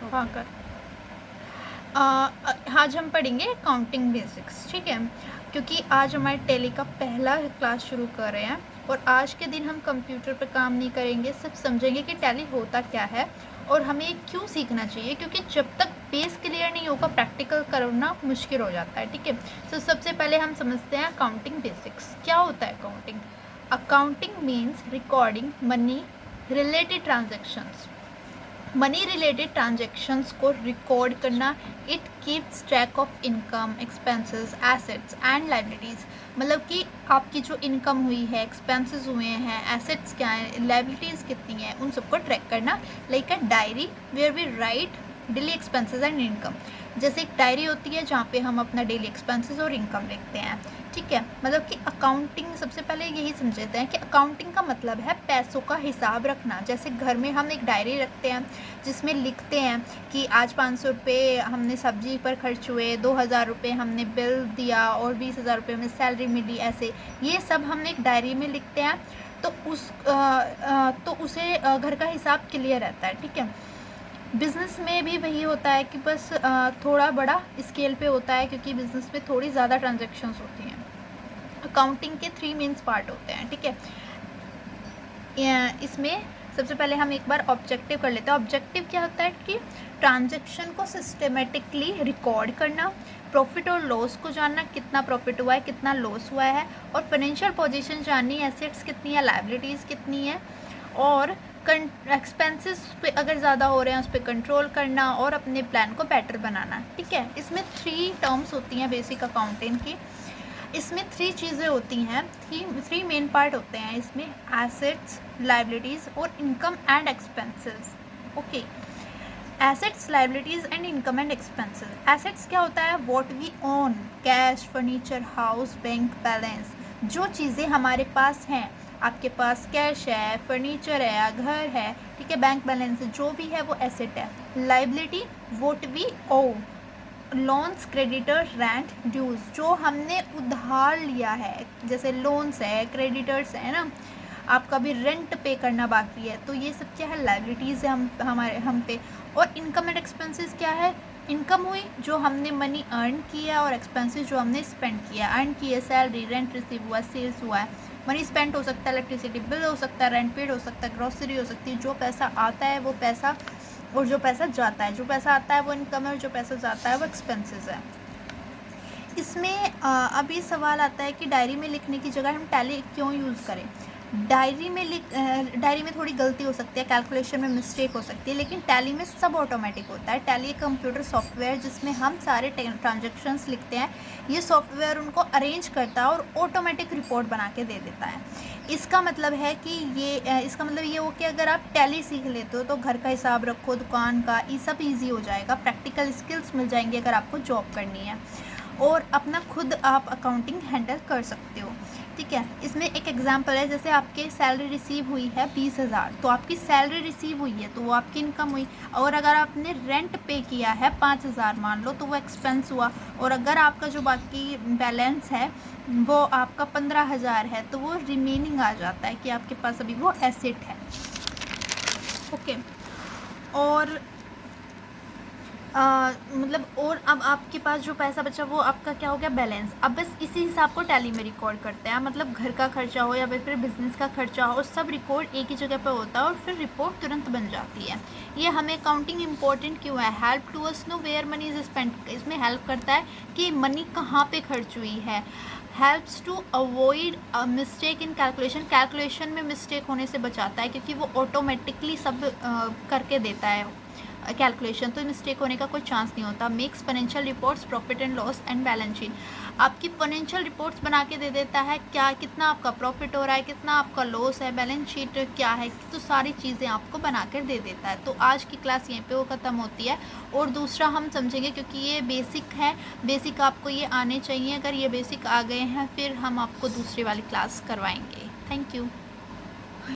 हाँ कर। आज हम पढ़ेंगे अकाउंटिंग बेसिक्स, ठीक है। क्योंकि आज हमारे टैली का पहला क्लास शुरू कर रहे हैं और आज के दिन हम कंप्यूटर पर काम नहीं करेंगे, सिर्फ समझेंगे कि टैली होता क्या है और हमें क्यों सीखना चाहिए। क्योंकि जब तक बेस क्लियर नहीं होगा प्रैक्टिकल करना मुश्किल हो जाता है, ठीक है। तो सबसे पहले हम समझते हैं अकाउंटिंग बेसिक्स। क्या होता है accounting? Accounting means recording money related transactions. Money related transactions को रिकॉर्ड करना। It keeps track of income, expenses, assets and liabilities. मतलब कि आपकी जो इनकम हुई है, एक्सपेंसेस हुए हैं, एसेट्स क्या हैं, लाइबिलिटीज़ कितनी हैं, उन सबको ट्रैक करना। Like a diary where we write daily expenses and income. जैसे एक डायरी होती है जहाँ पे हम अपना डेली एक्सपेंसेस और इनकम लिखते हैं, ठीक है। मतलब कि अकाउंटिंग, सबसे पहले यही समझते हैं कि अकाउंटिंग का मतलब है पैसों का हिसाब रखना। जैसे घर में हम एक डायरी रखते हैं जिसमें लिखते हैं कि आज 500 रुपये हमने सब्जी पर खर्च हुए, 2000 रुपये हमने बिल दिया और 20,000 रुपये हमें सैलरी मिली। ऐसे ये सब हम एक डायरी में लिखते हैं तो उसे घर का हिसाब क्लियर रहता है, ठीक है। बिज़नेस में भी वही होता है कि बस थोड़ा बड़ा स्केल पे होता है क्योंकि बिज़नेस में थोड़ी ज़्यादा ट्रांजैक्शंस होती हैं। अकाउंटिंग के 3 मेंस पार्ट होते हैं, ठीक है। इसमें सबसे पहले हम एक बार ऑब्जेक्टिव कर लेते हैं। ऑब्जेक्टिव क्या होता है कि ट्रांजैक्शन को सिस्टमेटिकली रिकॉर्ड करना, प्रॉफिट और लॉस को जानना, कितना प्रॉफिट हुआ है, कितना लॉस हुआ है, और फाइनेंशियल पोजीशन जाननी, एसेट्स कितनी है, लाइबिलिटीज़ कितनी है, और एक्सपेंसेस पे अगर ज़्यादा हो रहे हैं उस पर कंट्रोल करना और अपने प्लान को बेटर बनाना, ठीक है। इसमें 3 टर्म्स होती हैं बेसिक अकाउंटिंग की। इसमें 3 चीज़ें होती हैं, 3 मेन पार्ट होते हैं इसमें, एसेट्स, लाइबिलिटीज़ और income and expenses. Okay, assets, liabilities and income and expenses. Assets क्या होता है? What we own, cash, furniture, house, bank balance. जो चीज़ें हमारे पास हैं, आपके पास कैश है, फर्नीचर है, घर है, ठीक है, बैंक बैलेंस है, जो भी है वो एसेट है। Liability, what we owe, loans, creditors, rent, dues, जो हमने उधार लिया है, जैसे लोन्स है, क्रेडिटर्स है ना, आपका भी रेंट पे करना बाकी है, तो ये सब क्या है? लाइबिलिटीज़ है हम पे। और इनकम एंड एक्सपेंसेस क्या है? इनकम हुई जो हमने मनी अर्न किया और एक्सपेंसेस जो हमने स्पेंड किया। अर्न किया सैलरी, रेंट रिसीव हुआ, सेल्स हुआ है। मनी स्पेंड हो सकता है, इलेक्ट्रिसिटी बिल हो सकता है, रेंट पेड हो सकता है, ग्रोसरी हो सकती है। जो पैसा आता है वो पैसा, और जो पैसा जाता है, जो पैसा आता है वो इनकम है और जो पैसा जाता है वो एक्सपेंसेस है। इसमें अब ये सवाल आता है कि डायरी में लिखने की जगह हम टैली क्यों यूज़ करें। डायरी में थोड़ी गलती हो सकती है, कैलकुलेशन में मिस्टेक हो सकती है, लेकिन टैली में सब ऑटोमेटिक होता है। टैली एक कंप्यूटर सॉफ्टवेयर जिसमें हम सारे ट्रांजेक्शन्स लिखते हैं। ये सॉफ्टवेयर उनको अरेंज करता है और ऑटोमेटिक रिपोर्ट बना के दे देता है। इसका मतलब ये हो कि अगर आप टैली सीख लेते हो तो घर का हिसाब रखो, दुकान का, ये सब ईजी हो जाएगा। प्रैक्टिकल स्किल्स मिल जाएंगी अगर आपको जॉब करनी है, और अपना खुद आप अकाउंटिंग हैंडल कर सकते हो, ठीक है। इसमें एक एग्जांपल है, जैसे आपके सैलरी रिसीव हुई है 20,000, तो आपकी सैलरी रिसीव हुई है तो वो आपकी इनकम हुई। और अगर आपने रेंट पे किया है 5,000 मान लो, तो वो एक्सपेंस हुआ। और अगर आपका जो बाकी बैलेंस है वो आपका 15,000 है तो वो रिमेनिंग आ जाता है कि आपके पास अभी वो एसेट है, ओके। और और अब आपके पास जो पैसा बचा वो आपका क्या हो गया? बैलेंस। अब बस इसी हिसाब को टैली में रिकॉर्ड करते हैं। मतलब घर का खर्चा हो या फिर बिजनेस का खर्चा हो, सब रिकॉर्ड एक ही जगह पर होता है और फिर रिपोर्ट तुरंत बन जाती है। ये हमें अकाउंटिंग इंपॉर्टेंट क्यों है? Help to us know where money is spent. इसमें हेल्प करता है कि मनी कहाँ पे खर्च हुई है। Helps to avoid mistake in calculation में मिस्टेक होने से बचाता है क्योंकि वो ऑटोमेटिकली सब करके देता है कैलकुलेशन, तो मिस्टेक होने का कोई चांस नहीं होता। Makes financial reports, profit and loss and balance sheet. आपकी फाइनेंशियल रिपोर्ट्स बना के दे देता है, क्या कितना आपका प्रॉफिट हो रहा है, कितना आपका लॉस है, बैलेंस शीट क्या है, तो सारी चीज़ें आपको बना कर दे देता है। तो आज की क्लास यहीं पे वो ख़त्म होती है और दूसरा हम समझेंगे क्योंकि ये बेसिक है, बेसिक आपको ये आने चाहिए। अगर ये बेसिक आ गए हैं फिर हम आपको दूसरी वाली क्लास करवाएंगे। Thank you.